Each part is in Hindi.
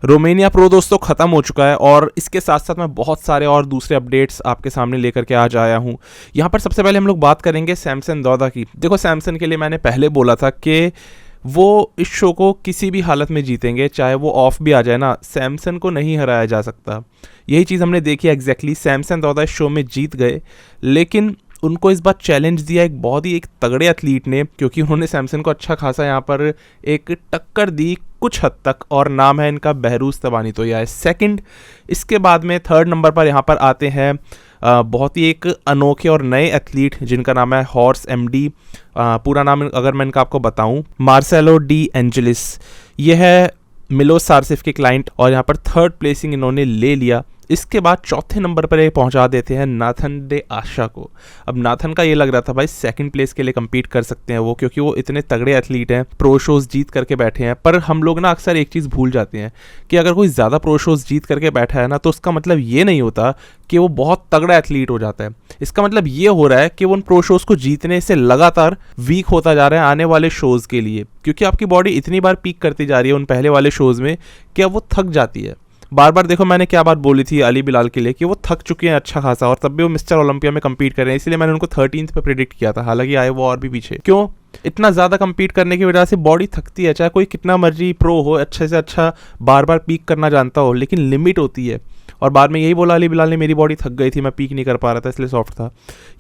रोमानिया प्रो दोस्तों ख़त्म हो चुका है और इसके साथ साथ मैं बहुत सारे और दूसरे अपडेट्स आपके सामने लेकर के आज आया हूँ। यहाँ पर सबसे पहले हम लोग बात करेंगे सैमसन दौदा की। देखो सैमसन के लिए मैंने पहले बोला था कि वो इस शो को किसी भी हालत में जीतेंगे, चाहे वो ऑफ भी आ जाए ना, सैमसन को नहीं हराया जा सकता। यही चीज़ हमने देखी एग्जैक्टली। सैमसन दौदा इस शो में जीत गए, लेकिन उनको इस बार चैलेंज दिया एक बहुत ही एक तगड़े एथलीट ने, क्योंकि उन्होंने सैमसन को अच्छा खासा यहाँ पर एक टक्कर दी कुछ हद तक, और नाम है इनका बहरूज तबानी। तो यह है सेकंड। इसके बाद में थर्ड नंबर पर यहाँ पर आते हैं बहुत ही एक अनोखे और नए एथलीट जिनका नाम है हॉर्स एमडी। पूरा नाम अगर मैं इनका आपको बताऊं, मार्सेलो डी एंजेलिस। यह है मिलोस सारसिफ के क्लाइंट और यहाँ पर थर्ड प्लेसिंग इन्होंने ले लिया। इसके बाद चौथे नंबर पर ये पहुंचा देते हैं नाथन डे आशा को। अब नाथन का ये लग रहा था भाई सेकंड प्लेस के लिए compete कर सकते हैं वो, क्योंकि वो इतने तगड़े एथलीट हैं, प्रो शोज जीत करके बैठे हैं। पर हम लोग ना अक्सर एक चीज़ भूल जाते हैं कि अगर कोई ज़्यादा प्रो शोज जीत करके बैठा है ना, तो उसका मतलब ये नहीं होता कि वो बहुत तगड़ा एथलीट हो जाता है। इसका मतलब ये हो रहा है कि वो उन प्रो शोज को जीतने से लगातार वीक होता जा रहा है आने वाले शोज के लिए, क्योंकि आपकी बॉडी इतनी बार पीक करती जा रही है उन पहले वाले शोज में कि अब वो थक जाती है। बार बार देखो मैंने क्या बात बोली थी अली बिलाल के लिए कि वो थक चुके हैं अच्छा खासा, और तब भी वो मिस्टर ओलंपिया में compete कर रहे हैं। इसलिए मैंने उनको 13th पे प्रिडिक्ट किया था, हालांकि आए वो और भी पीछे। क्यों? इतना ज़्यादा compete करने की वजह से बॉडी थकती है। चाहे कोई कितना मर्जी प्रो हो, अच्छे से अच्छा बार बार पीक करना जानता हो, लेकिन लिमिट होती है। और बाद में यही बोला अली बिलाल ने, मेरी बॉडी थक गई थी, मैं पीक नहीं कर पा रहा था इसलिए सॉफ्ट था।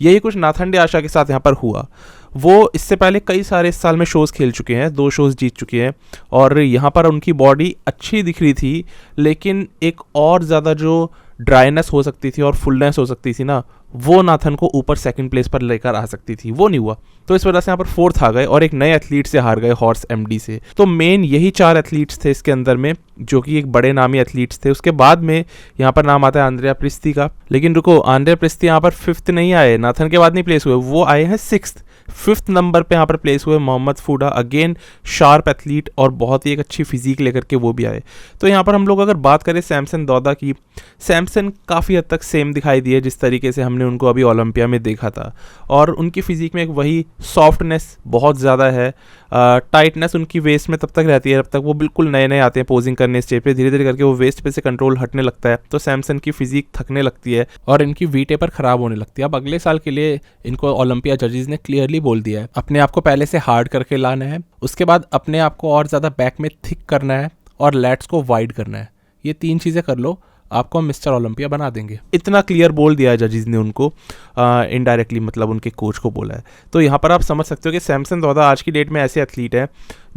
यही कुछ नाथन डे आशा के साथ यहाँ पर हुआ। वो इससे पहले कई सारे इस साल में शोज़ खेल चुके हैं, 2 शोज़ जीत चुके हैं, और यहाँ पर उनकी बॉडी अच्छी दिख रही थी, लेकिन एक और ज़्यादा जो ड्राइनेस हो सकती थी और फुलनेस हो सकती थी ना, वो नाथन को ऊपर सेकंड प्लेस पर लेकर आ सकती थी, वो नहीं हुआ। तो इस वजह से यहाँ पर फोर्थ आ गए और एक नए एथलीट से हार गए, हॉर्स एमडी से। तो मेन यही 4 एथलीट्स थे इसके अंदर में, जो कि एक बड़े नामी एथलीट्स थे। उसके बाद में यहाँ पर नाम आता है आंद्रेया प्रिस्ती का, लेकिन रुको, आंद्रेया प्रिस्ती यहाँ पर 5th नहीं आए, नाथन के बाद नहीं प्लेस हुए, वो आए हैं 6th। 5th नंबर पे यहाँ पर प्लेस हुए मोहम्मद फूडा, अगेन शार्प एथलीट और बहुत ही एक अच्छी फिजिक लेकर के वो भी आए। तो यहाँ पर हम लोग अगर बात करें सैमसन दौदा की, सैमसन काफ़ी हद तक सेम दिखाई दिए जिस तरीके से हमने उनको अभी ओलंपिया में देखा था, और उनकी फिजिक में एक वही सॉफ्टनेस बहुत ज़्यादा है, टाइटनेस उनकी वेस्ट में तब तक रहती है जब तक वो बिल्कुल नए नए आते हैं पोजिंग करने स्टेज पे। धीरे धीरे करके वो वेस्ट पे से कंट्रोल हटने लगता है, तो सैमसन की फिजिक थकने लगती है और इनकी वी टेपर खराब होने लगती है। अब अगले साल के लिए इनको ओलंपिया जजेस ने क्लियरली बोल दिया है, अपने आप को पहले से हार्ड करके लाना है, उसके बाद अपने आप को और ज़्यादा बैक में थिक करना है, और लैट्स को वाइड करना है। ये 3 चीज़ें कर लो, आपको हम मिस्टर ओलंपिया बना देंगे। इतना क्लियर बोल दिया है जजेस ने उनको, इनडायरेक्टली मतलब उनके कोच को बोला है। तो यहाँ पर आप समझ सकते हो कि सैमसन दौदा आज की डेट में ऐसे एथलीट है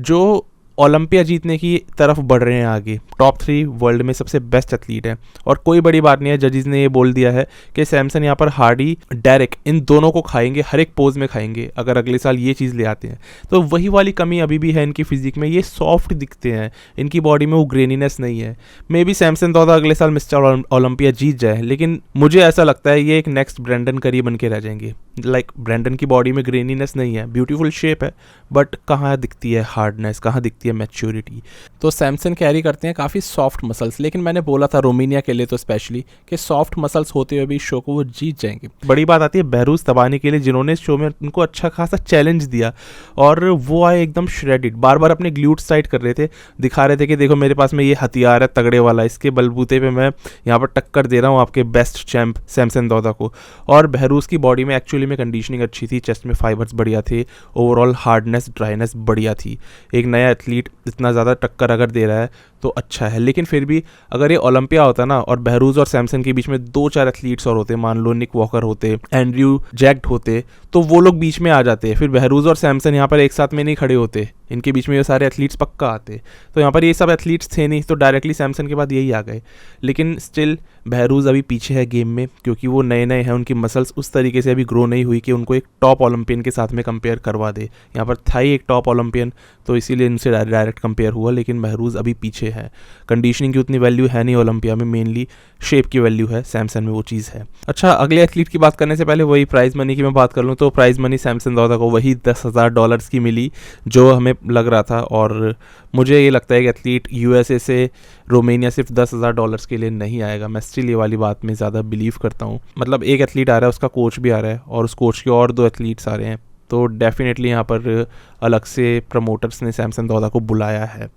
जो ओलंपिया जीतने की तरफ बढ़ रहे हैं आगे, टॉप 3 वर्ल्ड में सबसे बेस्ट एथलीट है। और कोई बड़ी बात नहीं है, जजेस ने ये बोल दिया है कि सैमसन यहाँ पर हार्डी, डेरेक, इन दोनों को खाएंगे, हर एक पोज में खाएंगे अगर अगले साल ये चीज़ ले आते हैं। तो वही वाली कमी अभी भी है इनकी फिजिक में, ये सॉफ्ट दिखते हैं, इनकी बॉडी में वो ग्रेनीनेस नहीं है। मे बी सैमसन दौदा अगले साल मिस्टर ओलंपिया जीत जाए, लेकिन मुझे ऐसा लगता है ये एक नेक्स्ट ब्रेंडन करी बन के रह जाएंगे। लाइक ब्रेंडन की बॉडी में ग्रेनीनेस नहीं है, ब्यूटीफुल शेप है, बट कहाँ दिखती है हार्डनेस, कहाँ दिखती है मैच्योरिटी। तो सैमसन कैरी करते हैं काफ़ी सॉफ्ट मसल्स, लेकिन मैंने बोला था रोमानिया के लिए तो स्पेशली कि सॉफ्ट मसल्स होते हुए भी शो को वो जीत जाएंगे। बड़ी बात आती है बहरूज तबानी के लिए, जिन्होंने शो में उनको अच्छा खासा चैलेंज दिया और वो आए एकदम श्रेडिड, बार बार अपने ग्लूट्स टाइट कर रहे थे, दिखा रहे थे कि देखो मेरे पास में ये हथियार है तगड़े वाला, इसके बलबूते पे मैं यहाँ पर टक्कर दे रहा हूँ आपके बेस्ट चैंप सैमसन दौदा को। और बहरूज की बॉडी में एक्चुअली में कंडीशनिंग अच्छी थी, चेस्ट में फाइबर्स बढ़िया थे, ओवरऑल हार्डनेस ड्राइनेस बढ़िया थी। एक नया एथलीट इतना ज़्यादा टक्कर अगर दे रहा है तो अच्छा है, लेकिन फिर भी अगर ये ओलंपिया होता ना और बहरूज और सैमसन के बीच में 2-4 एथलीट्स और होते, मान लो निक वॉकर होते, एंड्रयू जैक्ट होते, तो वो लोग बीच में आ जाते, फिर बहरूज और सैमसन यहाँ पर एक साथ में नहीं खड़े होते, इनके बीच में ये सारे एथलीट्स पक्का आते। तो यहाँ पर ये सब एथलीट्स थे नहीं, तो डायरेक्टली सैमसन के बाद यही आ गए। लेकिन स्टिल बहरूज अभी पीछे है गेम में, क्योंकि वो नए नए हैं, उनकी मसल्स उस तरीके से अभी ग्रो नहीं हुई कि उनको एक टॉप ओलंपियन के साथ में कंपेयर करवा दे। यहाँ पर था ही एक टॉप ओलंपियन, तो इसीलिए इनसे डायरेक्ट कंपेयर हुआ, लेकिन बहरूज अभी पीछे है। कंडीशनिंग की उतनी वैल्यू है नहीं ओलंपिया में, मेनली शेप की वैल्यू है, सैमसन में वो चीज़ है। अच्छा, अगले एथलीट की बात करने से पहले वही प्राइज़ मनी की मैं बात कर लूँ, तो प्राइज़ मनी सैमसन दौदा को वही $10,000 की मिली जो हमें लग रहा था, और मुझे ये लगता है कि एथलीट यूएसए से रोमानिया सिर्फ $10,000 के लिए नहीं आएगा। मैं स्टिल ये वाली बात में ज़्यादा बिलीव करता हूँ। मतलब एक एथलीट आ रहा है, उसका कोच भी आ रहा है, और उस कोच के और 2 एथलीट्स आ रहे हैं, तो डेफिनेटली यहाँ पर अलग से प्रमोटर्स ने सैमसन दौदा को बुलाया है।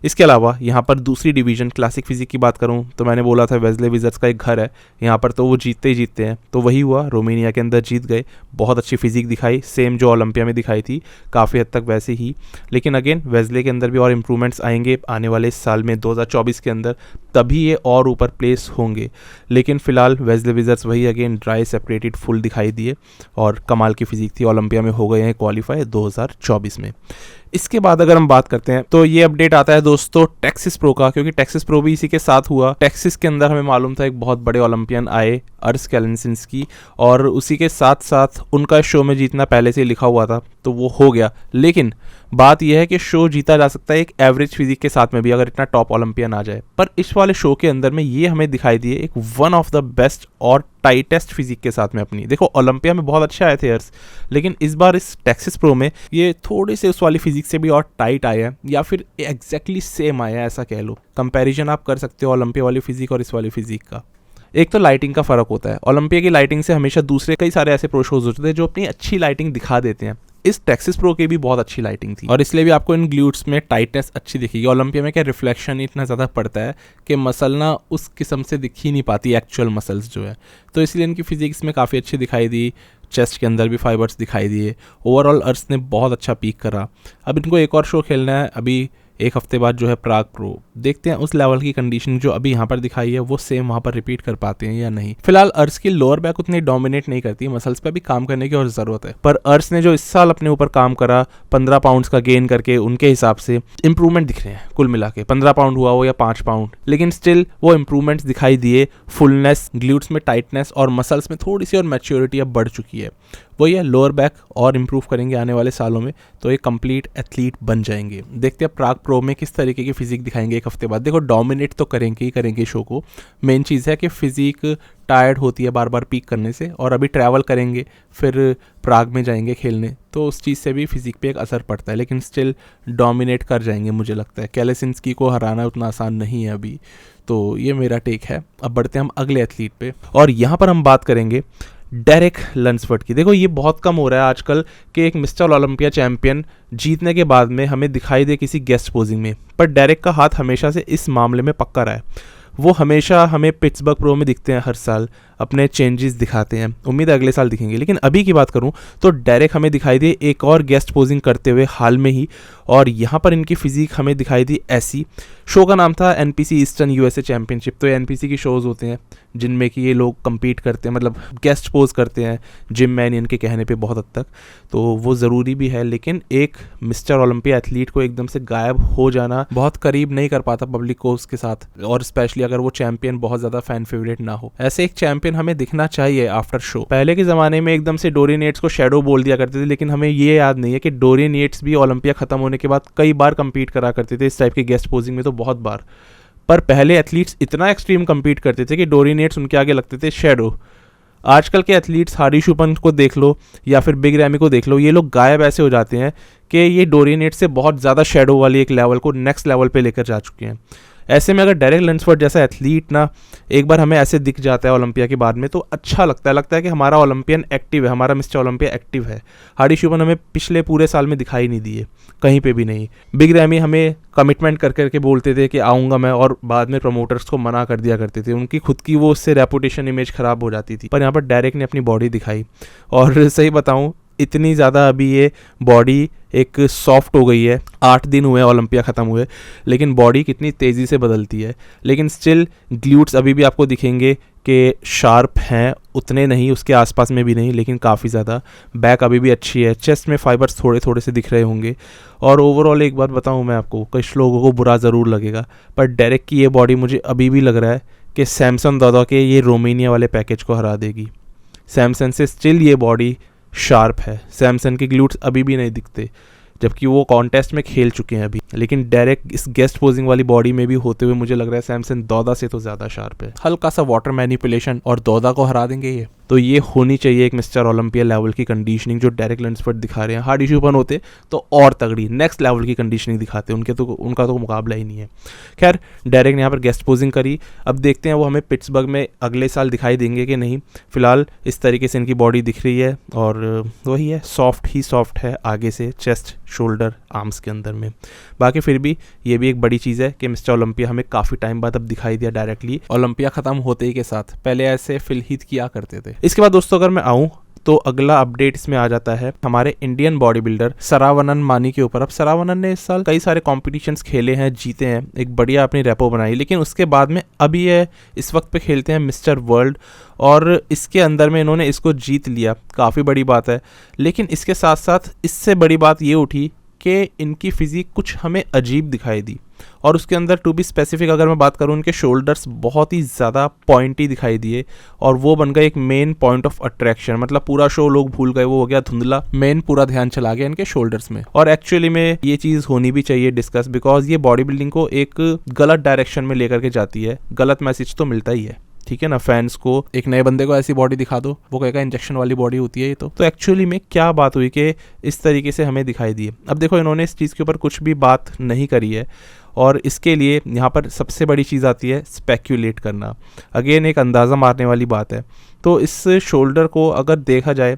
इसके अलावा यहाँ पर दूसरी डिवीजन क्लासिक फिजिक की बात करूँ तो मैंने बोला था वेस्ले विजर्स का एक घर है यहाँ पर, तो वो जीतते ही जीतते हैं, तो वही हुआ, रोमानिया के अंदर जीत गए। बहुत अच्छी फिजिक दिखाई, सेम जो ओलंपिया में दिखाई थी काफ़ी हद तक वैसे ही। लेकिन अगेन वेस्ले के अंदर भी और इम्प्रूवमेंट्स आएंगे आने वाले इस साल में 2024 के अंदर, तभी ये और ऊपर प्लेस होंगे। लेकिन फिलहाल वेस्ले विजर्स वही अगेन ड्राई सेपरेटेड फुल दिखाई दिए और कमाल की फिजिक थी, ओलंपिया में हो गए हैं क्वालिफाई 2024 में। इसके बाद अगर हम बात करते हैं तो ये अपडेट आता है दोस्तों टेक्सिस प्रो का, क्योंकि टेक्सिस प्रो भी इसी के साथ हुआ। टेक्सिस के अंदर हमें मालूम था एक बहुत बड़े ओलंपियन आए अर्स कैलेंसिंस्की, और उसी के साथ साथ उनका शो में जीतना पहले से लिखा हुआ था, तो वो हो गया। लेकिन बात यह है कि शो जीता जा सकता है एक एवरेज फिजिक के साथ में भी, अगर इतना टॉप ओलंपियन आ जाए। पर इस वाले शो के अंदर में ये हमें दिखाई दिए एक वन ऑफ द बेस्ट और टाइटेस्ट फिजिक के साथ में अपनी। देखो ओलंपिया में बहुत अच्छे आए थे अर्स, लेकिन इस बार इस टेक्सिस प्रो में ये थोड़े से उस वाली फिजिक से भी और टाइट आए हैं, या फिर एग्जैक्टली सेम आए हैं, ऐसा कह लो। कंपैरिजन आप कर सकते हो ओलंपिया वाली फिजिक और इस वाली फिजिक का। एक तो लाइटिंग का फ़र्क होता है, ओलंपिया की लाइटिंग से हमेशा दूसरे कई सारे ऐसे प्रो शोज होते हैं जो अपनी अच्छी लाइटिंग दिखा देते हैं। इस टेक्सिस प्रो की भी बहुत अच्छी लाइटिंग थी और इसलिए भी आपको इन ग्लूट्स में टाइटनेस अच्छी दिखेगी। ओलंपिया में क्या रिफ्लेक्शन इतना ज़्यादा पड़ता है कि मसल ना उस किस्म से दिख ही नहीं पाती, एक्चुअल मसल्स जो है, तो इसलिए इनकी फिजिक्स में काफ़ी अच्छी दिखाई दी। चेस्ट के अंदर भी फाइबर्स दिखाई दिए। ओवरऑल अर्स ने बहुत अच्छा पीक करा। अब इनको एक और शो खेलना है अभी एक हफ्ते बाद जो है प्राग प्रो, देखते हैं उस लेवल की कंडीशन जो अभी यहाँ पर दिखाई है वो सेम वहाँ पर रिपीट कर पाते हैं या नहीं। फिलहाल अर्स की लोअर बैक उतनी डोमिनेट नहीं करती, मसल्स पे भी काम करने की और ज़रूरत है। पर अर्स ने जो इस साल अपने ऊपर काम करा 15 पाउंड्स का गेन करके, उनके हिसाब से इंप्रूवमेंट दिख रहे हैं। कुल मिला के 15 पाउंड हुआ हो या 5 पाउंड, लेकिन स्टिल वो इंप्रूवमेंट्स दिखाई दिए। फुलनेस, ग्लूट्स में टाइटनेस और मसल्स में थोड़ी सी और मैच्योरिटी अब बढ़ चुकी है। वही है, लोअर बैक और इम्प्रूव करेंगे आने वाले सालों में तो एक कंप्लीट एथलीट बन जाएंगे। देखते हैं प्राग प्रो में किस तरीके की फिजिक दिखाएंगे एक हफ्ते बाद। देखो डोमिनेट तो करेंगे ही करेंगे शो को, मेन चीज़ है कि फिजिक टायर्ड होती है बार बार पीक करने से, और अभी ट्रैवल करेंगे फिर प्राग में जाएंगे खेलने, तो उस चीज़ से भी फिजिक पे एक असर पड़ता है। लेकिन स्टिल डोमिनेट कर जाएंगे मुझे लगता है। कैलेसिंस्की को हराना उतना आसान नहीं है अभी, तो ये मेरा टेक है। अब बढ़ते हैं हम अगले एथलीट पे, और यहाँ पर हम बात करेंगे डेरेक लंसफर्ड की। देखो ये बहुत कम हो रहा है आजकल कि एक मिस्टर ओलंपिया चैंपियन जीतने के बाद में हमें दिखाई दे किसी गेस्ट पोजिंग में, पर डेरेक का हाथ हमेशा से इस मामले में पक्का रहा है। वो हमेशा हमें पिट्सबर्ग प्रो में दिखते हैं, हर साल अपने चेंजेस दिखाते हैं, उम्मीद है अगले साल दिखेंगे। लेकिन अभी की बात करूं तो डेरेक हमें दिखाई दिए एक और गेस्ट पोजिंग करते हुए हाल में ही, और यहाँ पर इनकी फिजिक हमें दिखाई दी ऐसी। शो का नाम था एनपीसी ईस्टर्न यूएसए चैंपियनशिप। तो एनपीसी की शोज़ होते हैं जिनमें कि ये लोग compete करते हैं, मतलब गेस्ट पोज करते हैं जिम मैनियन के कहने पे बहुत हद तक, तो वो ज़रूरी भी है। लेकिन एक मिस्टर ओलंपिया एथलीट को एकदम से गायब हो जाना बहुत करीब नहीं कर पाता पब्लिक को उसके साथ, और स्पेशली अगर वो चैंपियन बहुत ज़्यादा फैन फेवरेट ना हो। ऐसे एक चैंपियन हमें दिखना चाहिए आफ्टर शो। पहले के ज़माने में एकदम से डोरियन येट्स को शैडो बोल दिया करते थे, लेकिन हमें ये याद नहीं है कि डोरियन येट्स भी ओलंपिया खत्म होने के बाद कई बार compete करा करते थे इस टाइप के गेस्ट पोजिंग में, तो बहुत बार। पर पहले एथलीट्स इतना एक्सट्रीम compete करते थे कि डोरियन येट्स उनके आगे लगते थे शैडो। आजकल के एथलीट्स हारी शुपन को देख लो या फिर बिग रैमी को देख लो, ये लोग गायब ऐसे हो जाते हैं कि ये डोरियन येट्स से बहुत ज़्यादा शैडो वाली एक लेवल को नेक्स्ट लेवल पे लेकर जा चुके हैं। ऐसे में अगर डेरेक लंसफर्ड जैसा एथलीट ना एक बार हमें ऐसे दिख जाता है ओलंपिया के बाद में, तो अच्छा लगता है कि हमारा ओलंपियन एक्टिव है, हमारा मिस्टर ओलंपिया एक्टिव है। हार्डी शुपन हमें पिछले पूरे साल में दिखाई नहीं दिए, कहीं पे भी नहीं। बिग रैमी हमें कमिटमेंट कर करके बोलते थे कि आऊँगा मैं, और बाद में प्रमोटर्स को मना कर दिया करते थे, उनकी खुद की वो उससे रेपुटेशन इमेज ख़राब हो जाती थी। पर यहाँ पर डेरेक ने अपनी बॉडी दिखाई, और सही बताऊँ इतनी ज़्यादा अभी ये बॉडी एक सॉफ्ट हो गई है। 8 दिन हुए ओलंपिया ख़त्म हुए, लेकिन बॉडी कितनी तेज़ी से बदलती है। लेकिन स्टिल ग्लूट्स अभी भी आपको दिखेंगे कि शार्प हैं, उतने नहीं, उसके आसपास में भी नहीं, लेकिन काफ़ी ज़्यादा। बैक अभी भी अच्छी है, चेस्ट में फाइबर्स थोड़े थोड़े से दिख रहे होंगे। और ओवरऑल एक बात बताऊँ मैं आपको, कुछ लोगों को बुरा ज़रूर लगेगा, पर डेरेक की ये बॉडी मुझे अभी भी लग रहा है कि सैमसन दादा के ये रोमानिया वाले पैकेज को हरा देगी। सैमसन से स्टिल ये बॉडी शार्प है। सैमसन के ग्लूट्स अभी भी नहीं दिखते, जबकि वो कॉन्टेस्ट में खेल चुके हैं अभी। लेकिन डेरेक इस गेस्ट पोजिंग वाली बॉडी में भी होते हुए मुझे लग रहा है सैमसन दौदा से तो ज़्यादा शार्प है। हल्का सा वाटर मैनिपुलेशन और दौदा को हरा देंगे ये। तो ये होनी चाहिए एक मिस्टर ओलंपिया लेवल की कंडीशनिंग जो डेरेक लंसफर्ड दिखा रहे हैं। हार्ड इशू अपन होते तो और तगड़ी नेक्स्ट लेवल की कंडीशनिंग दिखाते, उनका तो मुकाबला ही नहीं है। खैर, डेरेक ने यहाँ पर गेस्ट पोजिंग करी। अब देखते हैं वो हमें पिट्सबर्ग में अगले साल दिखाई देंगे कि नहीं। फिलहाल इस तरीके से इनकी बॉडी दिख रही है और वही है, सॉफ्ट ही सॉफ्ट है आगे से, चेस्ट, शोल्डर, आर्म्स के अंदर में। बाकी फिर भी ये भी एक बड़ी चीज़ है कि मिस्टर ओलंपिया हमें काफ़ी टाइम बाद अब दिखाई दिया डायरेक्टली, ओलंपिया ख़त्म होते ही के साथ। पहले ऐसे फिल हीथ किया करते थे। इसके बाद दोस्तों अगर मैं आऊँ तो अगला अपडेट इसमें आ जाता है हमारे इंडियन बॉडी बिल्डर सरावनन मानी के ऊपर। अब सरावनन ने इस साल कई सारे कॉम्पिटिशन्स खेले हैं, जीते हैं, एक बढ़िया अपनी रेपो बनाई, लेकिन उसके बाद में अभी ये इस वक्त पे खेलते हैं मिस्टर वर्ल्ड और इसके अंदर में इन्होंने इसको जीत लिया, काफ़ी बड़ी बात है। लेकिन इसके साथ साथ इससे बड़ी बात ये उठी कि इनकी फिजिक कुछ हमें अजीब दिखाई दी और उसके अंदर टू बी स्पेसिफिक अगर मैं बात करूँ, इनके शोल्डर्स बहुत ही ज़्यादा पॉइंटी दिखाई दिए और वो बन गए एक मेन पॉइंट ऑफ अट्रैक्शन। मतलब पूरा शो लोग भूल गए, वो हो गया धुंधला, मेन पूरा ध्यान चला गया इनके शोल्डर्स में। और एक्चुअली में ये चीज़ होनी भी चाहिए डिस्कस, बिकॉज ये बॉडी बिल्डिंग को एक गलत डायरेक्शन में लेकर के जाती है। गलत मैसेज तो मिलता ही है, ठीक है ना। फैंस को एक नए बंदे को ऐसी बॉडी दिखा दो, वो कहेगा इंजेक्शन वाली बॉडी होती है ये तो एक्चुअली में क्या बात हुई कि इस तरीके से हमें दिखाई दी है। अब देखो, इन्होंने इस चीज़ के ऊपर कुछ भी बात नहीं करी है और इसके लिए यहाँ पर सबसे बड़ी चीज़ आती है स्पेक्यूलेट करना। अगेन एक अंदाज़ा मारने वाली बात है। तो इस शोल्डर को अगर देखा जाए,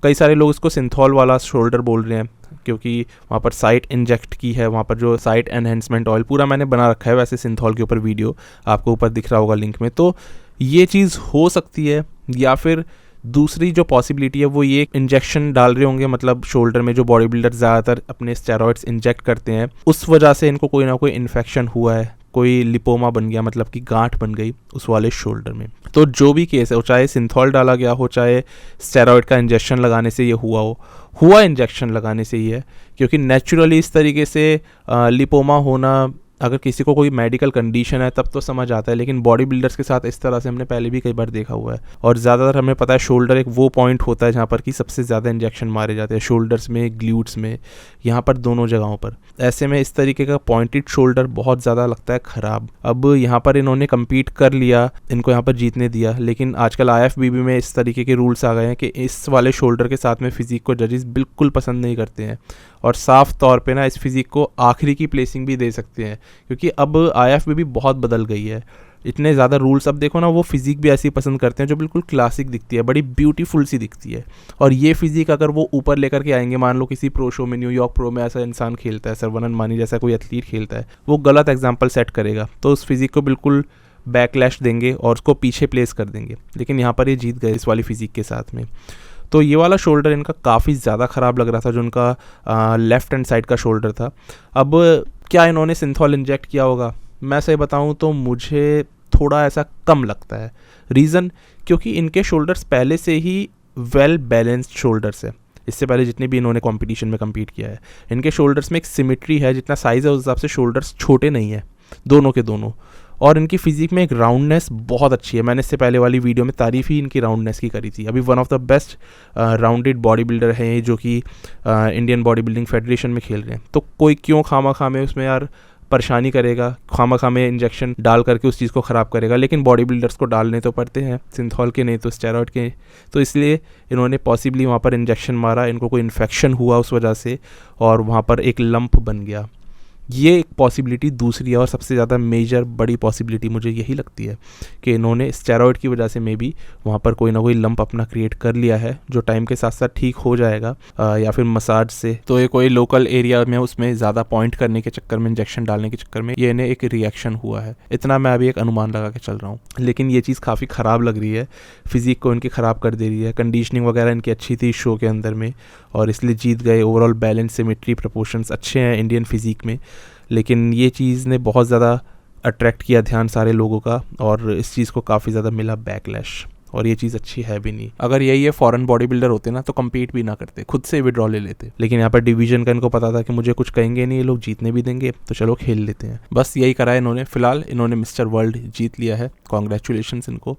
कई सारे लोग इसको सिंथॉल वाला शोल्डर बोल रहे हैं क्योंकि वहाँ पर साइट इंजेक्ट की है, वहाँ पर जो साइट एनहेंसमेंट ऑयल पूरा मैंने बना रखा है वैसे सिंथॉल के ऊपर, वीडियो आपको ऊपर दिख रहा होगा लिंक में। तो ये चीज़ हो सकती है, या फिर दूसरी जो पॉसिबिलिटी है वो ये इंजेक्शन डाल रहे होंगे, मतलब शोल्डर में जो बॉडी बिल्डर ज़्यादातर अपने स्टेरॉइड्स इंजेक्ट करते हैं, उस वजह से इनको कोई ना कोई इन्फेक्शन हुआ है, कोई लिपोमा बन गया, मतलब कि गांठ बन गई उस वाले शोल्डर में। तो जो भी केस है, वो चाहे सिंथॉल डाला गया हो, चाहे स्टेरॉइड का इंजेक्शन लगाने से ये हुआ इंजेक्शन लगाने से ही है, क्योंकि नेचुरली इस तरीके से लिपोमा होना अगर किसी को कोई मेडिकल कंडीशन है तब तो समझ आता है, लेकिन बॉडी बिल्डर्स के साथ इस तरह से हमने पहले भी कई बार देखा हुआ है। और ज़्यादातर हमें पता है शोल्डर एक वो पॉइंट होता है जहाँ पर कि सबसे ज़्यादा इंजेक्शन मारे जाते हैं, शोल्डर्स में, ग्लूट्स में, यहाँ पर दोनों जगहों पर। ऐसे में इस तरीके का पॉइंटेड शोल्डर बहुत ज़्यादा लगता है ख़राब। अब यहाँ पर इन्होंने कम्पीट कर लिया, इनको यहाँ पर जीतने दिया, लेकिन आजकल IFBB में इस तरीके के रूल्स आ गए हैं कि इस वाले शोल्डर के साथ में फ़िज़िक को जजेस बिल्कुल पसंद नहीं करते हैं और साफ तौर पे ना इस फिज़िक को आखिरी की प्लेसिंग भी दे सकते हैं, क्योंकि अब IFBB बहुत बदल गई है, इतने ज़्यादा रूल्स। अब देखो ना, वो फिज़िक भी ऐसी पसंद करते हैं जो बिल्कुल क्लासिक दिखती है, बड़ी ब्यूटीफुल सी दिखती है। और ये फिज़िक अगर वो ऊपर लेकर के आएंगे, मान लो किसी प्रो शो में, न्यूयॉर्क प्रो में ऐसा इंसान खेलता है, सरवनन मानी जैसा कोई एथलीट खेलता है, वो गलत एग्जाम्पल सेट करेगा तो उस फिज़िक को बिल्कुल बैकलैश देंगे और उसको पीछे प्लेस कर देंगे। लेकिन यहाँ पर ये जीत गए इस वाली फिज़िक के साथ में। तो ये वाला शोल्डर इनका काफ़ी ज़्यादा ख़राब लग रहा था, जो उनका लेफ़्ट हैंड साइड का शोल्डर था। अब क्या इन्होंने सिंथॉल इंजेक्ट किया होगा? मैं सही बताऊं तो मुझे थोड़ा ऐसा कम लगता है। रीज़न, क्योंकि इनके शोल्डर्स पहले से ही वेल बैलेंस्ड शोल्डर्स है। इससे पहले जितने भी इन्होंने कंपटीशन में कम्पीट किया है, इनके शोल्डर्स में एक सिमेट्री है, जितना साइज़ है उस हिसाब से शोल्डर्स छोटे नहीं है दोनों के दोनों। और इनकी फिजिक में एक राउंडनेस बहुत अच्छी है। मैंने इससे पहले वाली वीडियो में तारीफ़ ही इनकी राउंडनेस की करी थी। अभी one of the best rounded body builder हैं जो कि इंडियन बॉडी बिल्डिंग फेडरेशन में खेल रहे हैं। तो कोई क्यों खामा में उसमें यार परेशानी करेगा, खामा में इंजेक्शन डाल करके उस चीज़ को ख़राब करेगा। लेकिन बॉडी बिल्डर्स को डालने तो पड़ते हैं, सिंथॉल के नहीं तो स्टेरॉइड के, तो इसलिए इन्होंने पॉसिबली वहाँ पर इंजेक्शन मारा, इनको कोई इन्फेक्शन हुआ उस वजह से और वहाँ पर एक लंप बन गया। ये एक पॉसिबिलिटी दूसरी है और सबसे ज़्यादा मेजर बड़ी पॉसिबिलिटी मुझे यही लगती है कि इन्होंने स्टेरॉइड की वजह से मे बी वहाँ पर कोई ना कोई लंप अपना क्रिएट कर लिया है, जो टाइम के साथ साथ ठीक हो जाएगा या फिर मसाज से। तो ये कोई लोकल एरिया में उसमें ज़्यादा पॉइंट करने के चक्कर में, इंजेक्शन डालने के चक्कर में ये इन्हें एक रिएक्शन हुआ है। इतना मैं अभी एक अनुमान लगा के चल रहा हूँ, लेकिन ये चीज़ काफ़ी ख़राब लग रही है, फिज़िक को इनकी ख़राब कर दे रही है। कंडीशनिंग वगैरह इनकी अच्छी थी शो के अंदर में और इसलिए जीत गए। ओवरऑल बैलेंस, सिमेट्री, प्रोपोर्शंस अच्छे हैं इंडियन फिज़िक में, लेकिन ये चीज़ ने बहुत ज़्यादा अट्रैक्ट किया ध्यान सारे लोगों का और इस चीज़ को काफ़ी ज़्यादा मिला बैकलैश और ये चीज़ अच्छी है भी नहीं। अगर यही फॉरेन बॉडी बिल्डर होते ना तो कम्पीट भी ना करते, खुद से विड्रॉ ले लेते। लेकिन यहाँ पर डिवीजन का इनको पता था कि मुझे कुछ कहेंगे नहीं, ये लोग जीतने भी देंगे तो चलो खेल लेते हैं। बस यही करा है इन्होंने। फिलहाल इन्होंने मिस्टर वर्ल्ड जीत लिया है, कॉन्ग्रेचुलेशंस इनको।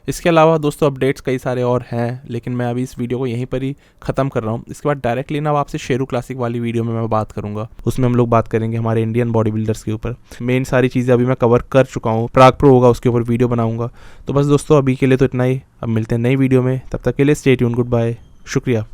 इसके अलावा दोस्तों अपडेट्स कई सारे और हैं, लेकिन मैं अभी इस वीडियो को यहीं पर ही ख़त्म कर रहा हूँ। इसके बाद डायरेक्टली ना आपसे शेरू क्लासिक वाली वीडियो में मैं बात करूँगा, उसमें हम लोग बात करेंगे हमारे इंडियन बॉडी बिल्डर्स के ऊपर। मेन सारी चीज़ें अभी मैं कवर कर चुका हूँ, प्राग प्रो होगा उसके ऊपर वीडियो बनाऊँगा। तो बस दोस्तों अभी के लिए तो इतना ही, अब मिलते हैं नई वीडियो में, तब तक के लिए स्टे ट्यून, गुड बाय, शुक्रिया।